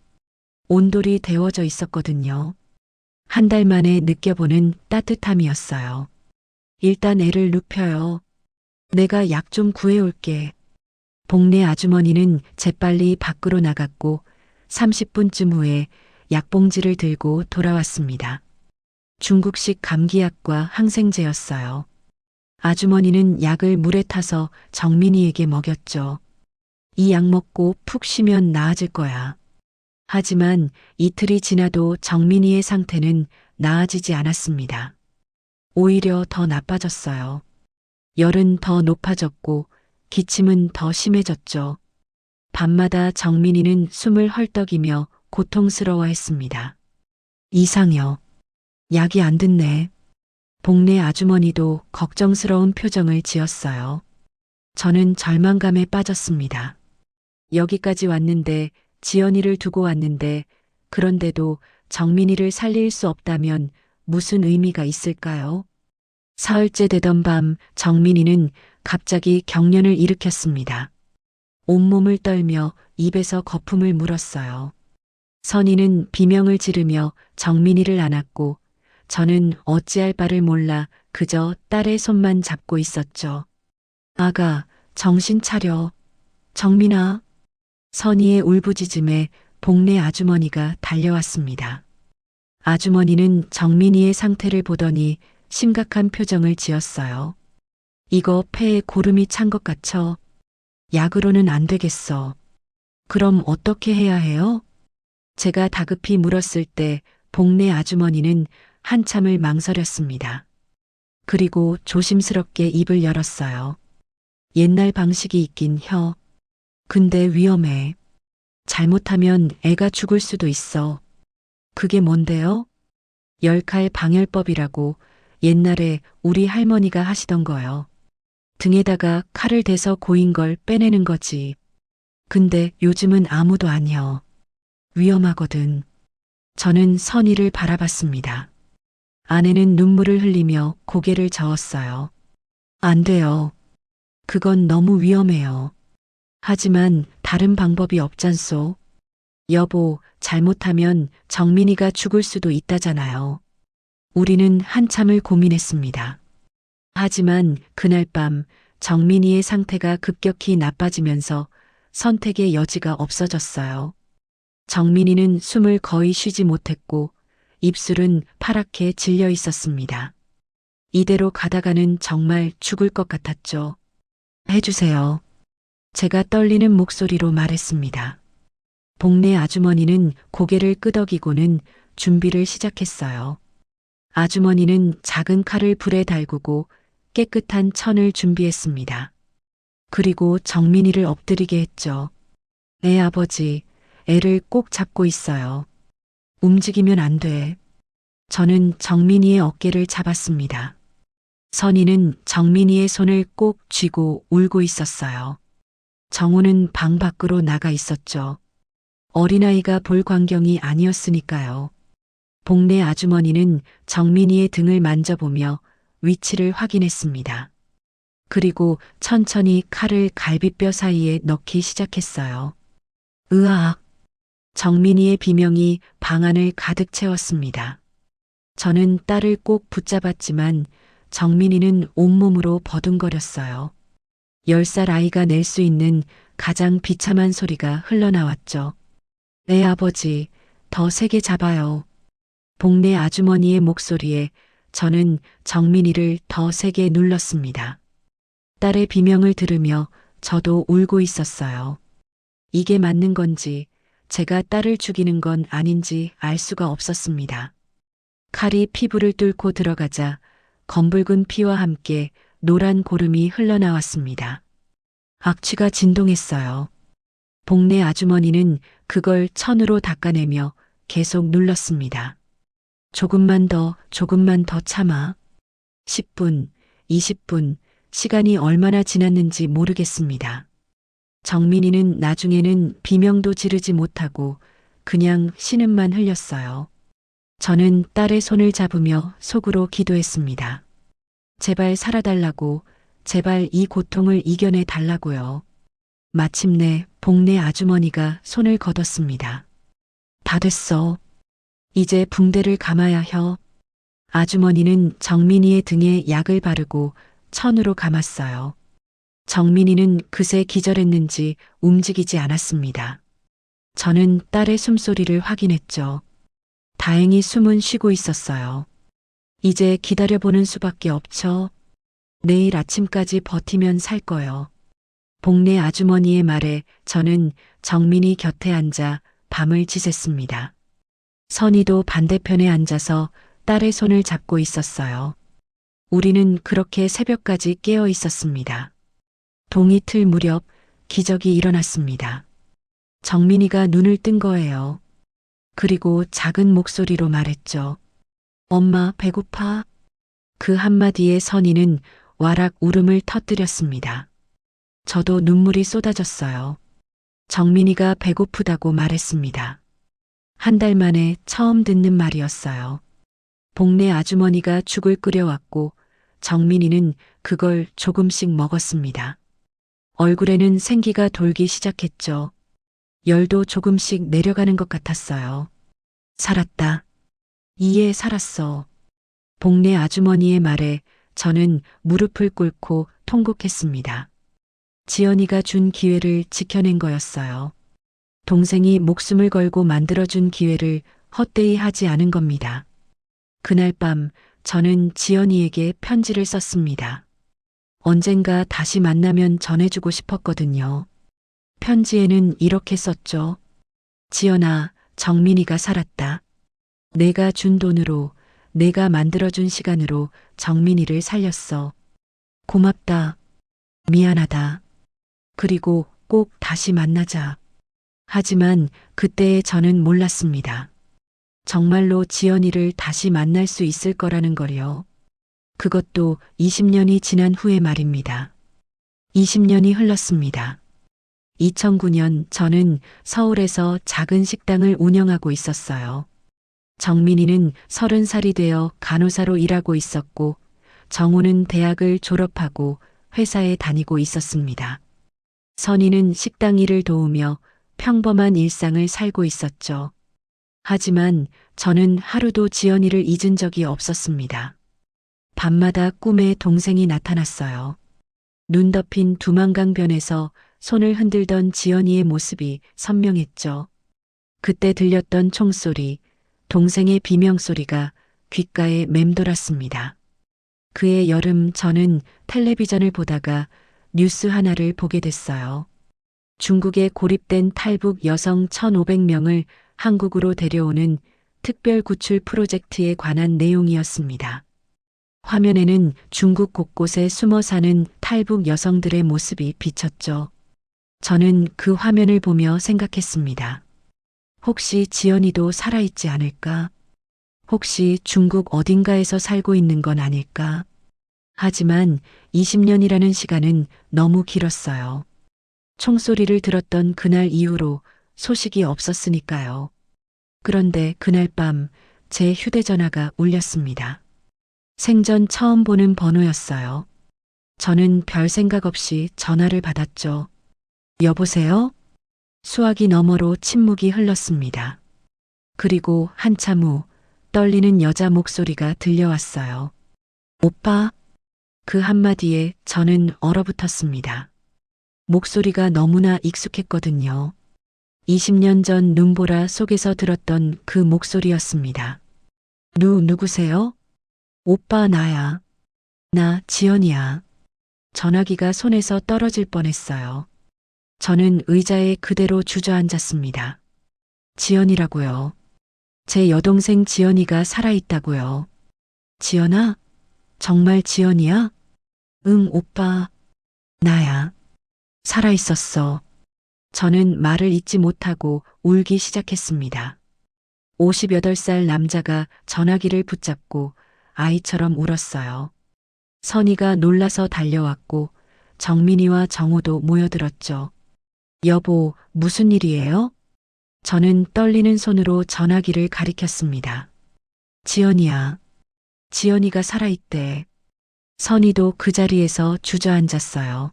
온돌이 데워져 있었거든요. 한 달 만에 느껴보는 따뜻함이었어요. 일단 애를 눕혀요. 내가 약 좀 구해올게. 복내 아주머니는 재빨리 밖으로 나갔고 30분쯤 후에 약봉지를 들고 돌아왔습니다. 중국식 감기약과 항생제였어요. 아주머니는 약을 물에 타서 정민이에게 먹였죠. 이 약 먹고 푹 쉬면 나아질 거야. 하지만 이틀이 지나도 정민이의 상태는 나아지지 않았습니다. 오히려 더 나빠졌어요. 열은 더 높아졌고 기침은 더 심해졌죠. 밤마다 정민이는 숨을 헐떡이며 고통스러워했습니다. 이상여. 약이 안 듣네. 복내 아주머니도 걱정스러운 표정을 지었어요. 저는 절망감에 빠졌습니다. 여기까지 왔는데 지연이를 두고 왔는데 그런데도 정민이를 살릴 수 없다면 무슨 의미가 있을까요? 사흘째 되던 밤 정민이는 갑자기 경련을 일으켰습니다. 온몸을 떨며 입에서 거품을 물었어요. 선희는 비명을 지르며 정민이를 안았고 저는 어찌할 바를 몰라 그저 딸의 손만 잡고 있었죠. 아가, 정신 차려. 정민아. 선희의 울부짖음에 복내 아주머니가 달려왔습니다. 아주머니는 정민이의 상태를 보더니 심각한 표정을 지었어요. 이거 폐에 고름이 찬 것 같죠? 약으로는 안 되겠어. 그럼 어떻게 해야 해요? 제가 다급히 물었을 때 복내 아주머니는 한참을 망설였습니다. 그리고 조심스럽게 입을 열었어요. 옛날 방식이 있긴 혀. 근데 위험해. 잘못하면 애가 죽을 수도 있어. 그게 뭔데요? 열칼 방열법이라고 옛날에 우리 할머니가 하시던 거요. 등에다가 칼을 대서 고인 걸 빼내는 거지. 근데 요즘은 아무도 안 혀. 위험하거든. 저는 선희를 바라봤습니다. 아내는 눈물을 흘리며 고개를 저었어요. 안 돼요. 그건 너무 위험해요. 하지만 다른 방법이 없잖소. 여보, 잘못하면 정민이가 죽을 수도 있다잖아요. 우리는 한참을 고민했습니다. 하지만 그날 밤 정민이의 상태가 급격히 나빠지면서 선택의 여지가 없어졌어요. 정민이는 숨을 거의 쉬지 못했고 입술은 파랗게 질려 있었습니다. 이대로 가다가는 정말 죽을 것 같았죠. 해주세요. 제가 떨리는 목소리로 말했습니다. 복내 아주머니는 고개를 끄덕이고는 준비를 시작했어요. 아주머니는 작은 칼을 불에 달구고 깨끗한 천을 준비했습니다. 그리고 정민이를 엎드리게 했죠. 애 아버지, 애를 꼭 잡고 있어요. 움직이면 안 돼. 저는 정민이의 어깨를 잡았습니다. 선희는 정민이의 손을 꼭 쥐고 울고 있었어요. 정우는 방 밖으로 나가 있었죠. 어린아이가 볼 광경이 아니었으니까요. 복내 아주머니는 정민이의 등을 만져보며 위치를 확인했습니다. 그리고 천천히 칼을 갈비뼈 사이에 넣기 시작했어요. 으악! 정민이의 비명이 방 안을 가득 채웠습니다. 저는 딸을 꼭 붙잡았지만 정민이는 온몸으로 버둥거렸어요. 10살 아이가 낼 수 있는 가장 비참한 소리가 흘러나왔죠. 내 아버지, 더 세게 잡아요. 복내 아주머니의 목소리에 저는 정민이를 더 세게 눌렀습니다. 딸의 비명을 들으며 저도 울고 있었어요. 이게 맞는 건지 제가 딸을 죽이는 건 아닌지 알 수가 없었습니다. 칼이 피부를 뚫고 들어가자 검붉은 피와 함께 노란 고름이 흘러나왔습니다. 악취가 진동했어요. 복내 아주머니는 그걸 천으로 닦아내며 계속 눌렀습니다. 조금만 더 참아. 10분, 20분, 시간이 얼마나 지났는지 모르겠습니다. 정민이는 나중에는 비명도 지르지 못하고 그냥 신음만 흘렸어요. 저는 딸의 손을 잡으며 속으로 기도했습니다. 제발 살아달라고, 제발 이 고통을 이겨내 달라고요. 마침내 복내 아주머니가 손을 거뒀습니다. 다 됐어. 이제 붕대를 감아야 혀. 아주머니는 정민이의 등에 약을 바르고 천으로 감았어요. 정민이는 그새 기절했는지 움직이지 않았습니다. 저는 딸의 숨소리를 확인했죠. 다행히 숨은 쉬고 있었어요. 이제 기다려보는 수밖에 없죠. 내일 아침까지 버티면 살 거요. 복내 아주머니의 말에 저는 정민이 곁에 앉아 밤을 지샜습니다. 선희도 반대편에 앉아서 딸의 손을 잡고 있었어요. 우리는 그렇게 새벽까지 깨어 있었습니다. 동이 틀 무렵 기적이 일어났습니다. 정민이가 눈을 뜬 거예요. 그리고 작은 목소리로 말했죠. 엄마 배고파? 그 한마디에 선희는 와락 울음을 터뜨렸습니다. 저도 눈물이 쏟아졌어요. 정민이가 배고프다고 말했습니다. 한 달 만에 처음 듣는 말이었어요. 복내 아주머니가 죽을 끓여왔고 정민이는 그걸 조금씩 먹었습니다. 얼굴에는 생기가 돌기 시작했죠. 열도 조금씩 내려가는 것 같았어요. 살았다. 이에 살았어. 복내 아주머니의 말에 저는 무릎을 꿇고 통곡했습니다. 지연이가 준 기회를 지켜낸 거였어요. 동생이 목숨을 걸고 만들어준 기회를 헛되이 하지 않은 겁니다. 그날 밤 저는 지연이에게 편지를 썼습니다. 언젠가 다시 만나면 전해주고 싶었거든요. 편지에는 이렇게 썼죠. 지연아, 정민이가 살았다. 내가 준 돈으로, 내가 만들어준 시간으로 정민이를 살렸어. 고맙다. 미안하다. 그리고 꼭 다시 만나자. 하지만 그때의 저는 몰랐습니다. 정말로 지연이를 다시 만날 수 있을 거라는 걸요. 그것도 20년이 지난 후의 말입니다. 20년이 흘렀습니다. 2009년 저는 서울에서 작은 식당을 운영하고 있었어요. 정민이는 30살이 되어 간호사로 일하고 있었고 정우는 대학을 졸업하고 회사에 다니고 있었습니다. 선희는 식당 일을 도우며 평범한 일상을 살고 있었죠. 하지만 저는 하루도 지연이를 잊은 적이 없었습니다. 밤마다 꿈에 동생이 나타났어요. 눈 덮인 두만강변에서 손을 흔들던 지연이의 모습이 선명했죠. 그때 들렸던 총소리, 동생의 비명소리가 귓가에 맴돌았습니다. 그해 여름 저는 텔레비전을 보다가 뉴스 하나를 보게 됐어요. 중국에 고립된 탈북 여성 1,500명을 한국으로 데려오는 특별 구출 프로젝트에 관한 내용이었습니다. 화면에는 중국 곳곳에 숨어 사는 탈북 여성들의 모습이 비쳤죠. 저는 그 화면을 보며 생각했습니다. 혹시 지연이도 살아있지 않을까? 혹시 중국 어딘가에서 살고 있는 건 아닐까? 하지만 20년이라는 시간은 너무 길었어요. 총소리를 들었던 그날 이후로 소식이 없었으니까요. 그런데 그날 밤 제 휴대전화가 울렸습니다. 생전 처음 보는 번호였어요. 저는 별 생각 없이 전화를 받았죠. 여보세요? 수화기 너머로 침묵이 흘렀습니다. 그리고 한참 후 떨리는 여자 목소리가 들려왔어요. 오빠? 그 한마디에 저는 얼어붙었습니다. 목소리가 너무나 익숙했거든요. 20년 전 눈보라 속에서 들었던 그 목소리였습니다. 누구세요? 오빠 나야. 나 지연이야. 전화기가 손에서 떨어질 뻔했어요. 저는 의자에 그대로 주저앉았습니다. 지연이라고요. 제 여동생 지연이가 살아있다고요. 지연아? 정말 지연이야? 응, 오빠. 나야. 살아있었어. 저는 말을 잇지 못하고 울기 시작했습니다. 58살 남자가 전화기를 붙잡고 아이처럼 울었어요. 선희가 놀라서 달려왔고 정민이와 정우도 모여들었죠. 여보, 무슨 일이에요? 저는 떨리는 손으로 전화기를 가리켰습니다. 지연이야. 지연이가 살아있대. 선희도 그 자리에서 주저앉았어요.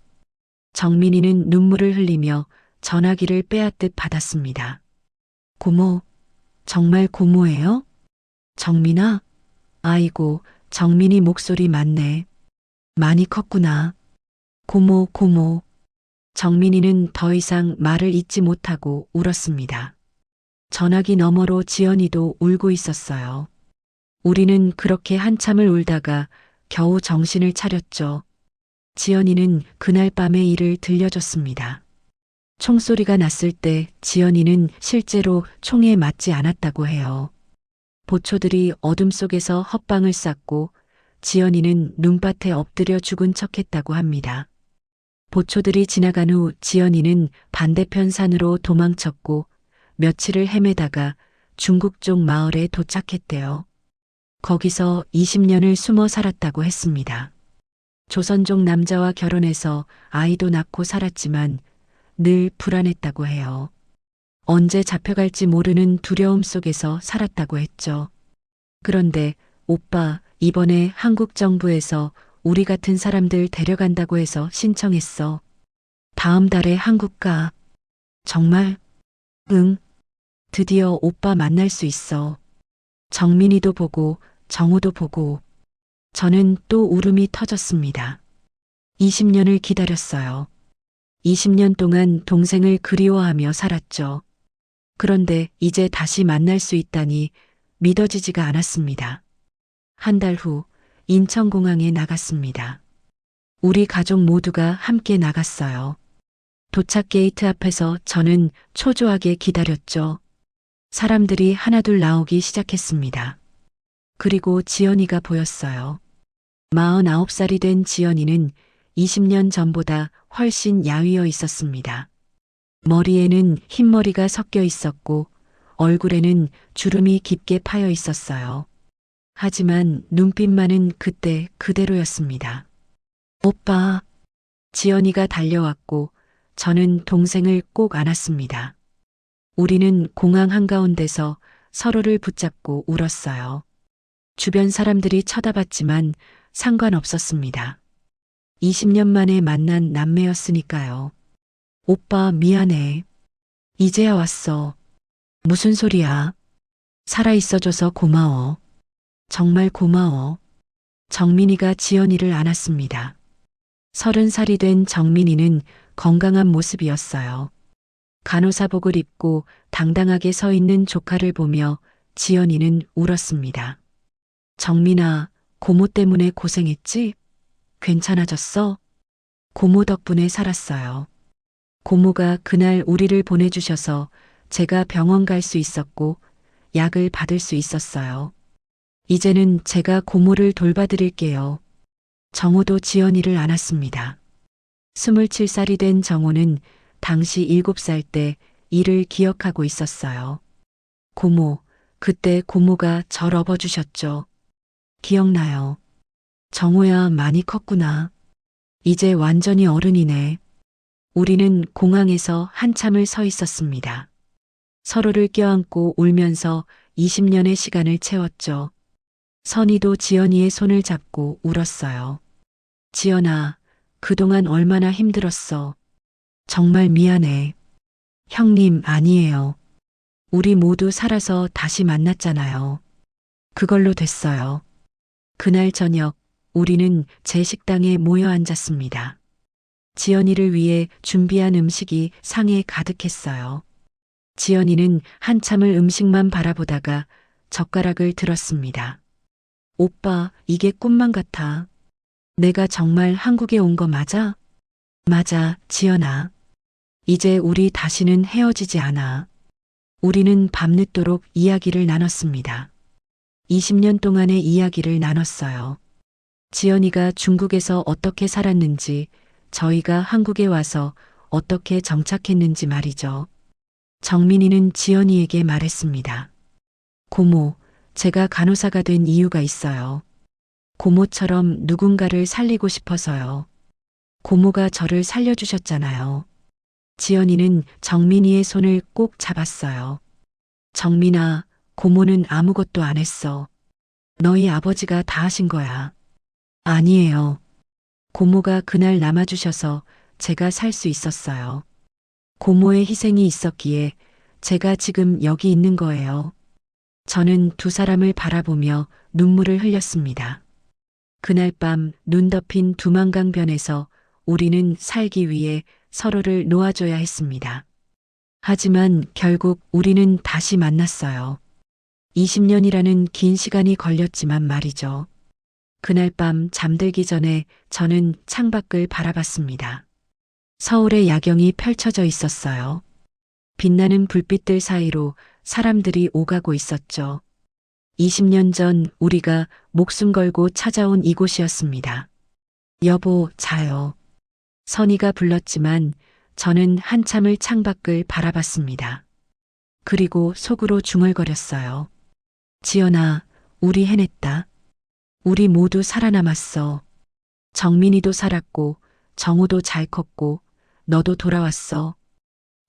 정민이는 눈물을 흘리며 전화기를 빼앗듯 받았습니다. 고모, 정말 고모예요? 정민아? 아이고, 정민이 목소리 맞네. 많이 컸구나. 고모, 고모. 정민이는 더 이상 말을 잇지 못하고 울었습니다. 전화기 너머로 지연이도 울고 있었어요. 우리는 그렇게 한참을 울다가 겨우 정신을 차렸죠. 지연이는 그날 밤의 일을 들려줬습니다. 총소리가 났을 때 지연이는 실제로 총에 맞지 않았다고 해요. 보초들이 어둠 속에서 헛방을 쌌고 지연이는 눈밭에 엎드려 죽은 척했다고 합니다. 보초들이 지나간 후 지연이는 반대편 산으로 도망쳤고 며칠을 헤매다가 중국 쪽 마을에 도착했대요. 거기서 20년을 숨어 살았다고 했습니다. 조선족 남자와 결혼해서 아이도 낳고 살았지만 늘 불안했다고 해요. 언제 잡혀갈지 모르는 두려움 속에서 살았다고 했죠. 그런데 오빠, 이번에 한국 정부에서 우리 같은 사람들 데려간다고 해서 신청했어. 다음 달에 한국 가. 정말? 응. 드디어 오빠 만날 수 있어. 정민이도 보고 정우도 보고. 저는 또 울음이 터졌습니다. 20년을 기다렸어요. 20년 동안 동생을 그리워하며 살았죠. 그런데 이제 다시 만날 수 있다니 믿어지지가 않았습니다. 한 달 후 인천공항에 나갔습니다. 우리 가족 모두가 함께 나갔어요. 도착 게이트 앞에서 저는 초조하게 기다렸죠. 사람들이 하나둘 나오기 시작했습니다. 그리고 지연이가 보였어요. 49살이 된 지연이는 20년 전보다 훨씬 야위어 있었습니다. 머리에는 흰머리가 섞여 있었고 얼굴에는 주름이 깊게 파여 있었어요. 하지만 눈빛만은 그때 그대로였습니다. 오빠. 지연이가 달려왔고 저는 동생을 꼭 안았습니다. 우리는 공항 한가운데서 서로를 붙잡고 울었어요. 주변 사람들이 쳐다봤지만 상관없었습니다. 20년 만에 만난 남매였으니까요. 오빠 미안해. 이제야 왔어. 무슨 소리야. 살아있어줘서 고마워. 정말 고마워. 정민이가 지연이를 안았습니다. 30살이 된 정민이는 건강한 모습이었어요. 간호사복을 입고 당당하게 서 있는 조카를 보며 지연이는 울었습니다. 정민아, 고모 때문에 고생했지? 괜찮아졌어? 고모 덕분에 살았어요. 고모가 그날 우리를 보내주셔서 제가 병원 갈 수 있었고 약을 받을 수 있었어요. 이제는 제가 고모를 돌봐드릴게요. 정우도 지연이를 안았습니다. 27살이 된 정우는 당시 7살 때 일을 기억하고 있었어요. 고모, 그때 고모가 절 업어주셨죠. 기억나요. 정우야 많이 컸구나. 이제 완전히 어른이네. 우리는 공항에서 한참을 서 있었습니다. 서로를 껴안고 울면서 20년의 시간을 채웠죠. 선희도 지연이의 손을 잡고 울었어요. 지연아, 그동안 얼마나 힘들었어. 정말 미안해. 형님, 아니에요. 우리 모두 살아서 다시 만났잖아요. 그걸로 됐어요. 그날 저녁, 우리는 제 식당에 모여 앉았습니다. 지연이를 위해 준비한 음식이 상에 가득했어요. 지연이는 한참을 음식만 바라보다가 젓가락을 들었습니다. 오빠, 이게 꿈만 같아. 내가 정말 한국에 온 거 맞아? 맞아, 지연아. 이제 우리 다시는 헤어지지 않아. 우리는 밤늦도록 이야기를 나눴습니다. 20년 동안의 이야기를 나눴어요. 지연이가 중국에서 어떻게 살았는지, 저희가 한국에 와서 어떻게 정착했는지 말이죠. 정민이는 지연이에게 말했습니다. 고모, 제가 간호사가 된 이유가 있어요. 고모처럼 누군가를 살리고 싶어서요. 고모가 저를 살려주셨잖아요. 지연이는 정민이의 손을 꼭 잡았어요. 정민아, 고모는 아무것도 안 했어. 너희 아버지가 다 하신 거야. 아니에요. 고모가 그날 남아주셔서 제가 살 수 있었어요. 고모의 희생이 있었기에 제가 지금 여기 있는 거예요. 저는 두 사람을 바라보며 눈물을 흘렸습니다. 그날 밤 눈 덮인 두만강변에서 우리는 살기 위해 서로를 놓아줘야 했습니다. 하지만 결국 우리는 다시 만났어요. 20년이라는 긴 시간이 걸렸지만 말이죠. 그날 밤 잠들기 전에 저는 창밖을 바라봤습니다. 서울의 야경이 펼쳐져 있었어요. 빛나는 불빛들 사이로 사람들이 오가고 있었죠. 20년 전 우리가 목숨 걸고 찾아온 이곳이었습니다. 여보, 자요. 선희가 불렀지만 저는 한참을 창밖을 바라봤습니다. 그리고 속으로 중얼거렸어요. 지연아, 우리 해냈다. 우리 모두 살아남았어. 정민이도 살았고, 정우도 잘 컸고, 너도 돌아왔어.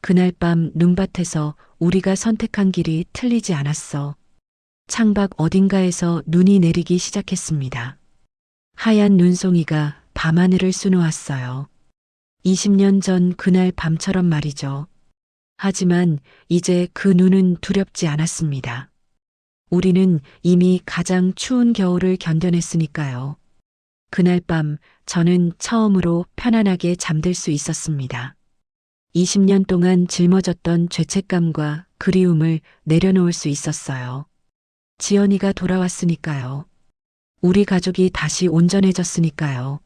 그날 밤 눈밭에서 우리가 선택한 길이 틀리지 않았어. 창밖 어딘가에서 눈이 내리기 시작했습니다. 하얀 눈송이가 밤하늘을 수놓았어요. 20년 전 그날 밤처럼 말이죠. 하지만 이제 그 눈은 두렵지 않았습니다. 우리는 이미 가장 추운 겨울을 견뎌냈으니까요. 그날 밤 저는 처음으로 편안하게 잠들 수 있었습니다. 20년 동안 짊어졌던 죄책감과 그리움을 내려놓을 수 있었어요. 지연이가 돌아왔으니까요. 우리 가족이 다시 온전해졌으니까요.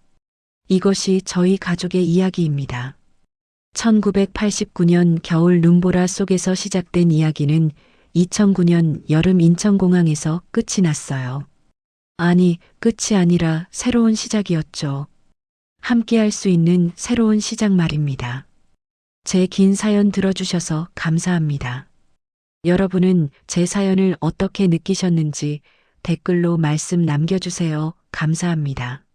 이것이 저희 가족의 이야기입니다. 1989년 겨울 눈보라 속에서 시작된 이야기는 2009년 여름 인천공항에서 끝이 났어요. 아니, 끝이 아니라 새로운 시작이었죠. 함께할 수 있는 새로운 시작 말입니다. 제 긴 사연 들어주셔서 감사합니다. 여러분은 제 사연을 어떻게 느끼셨는지 댓글로 말씀 남겨주세요. 감사합니다.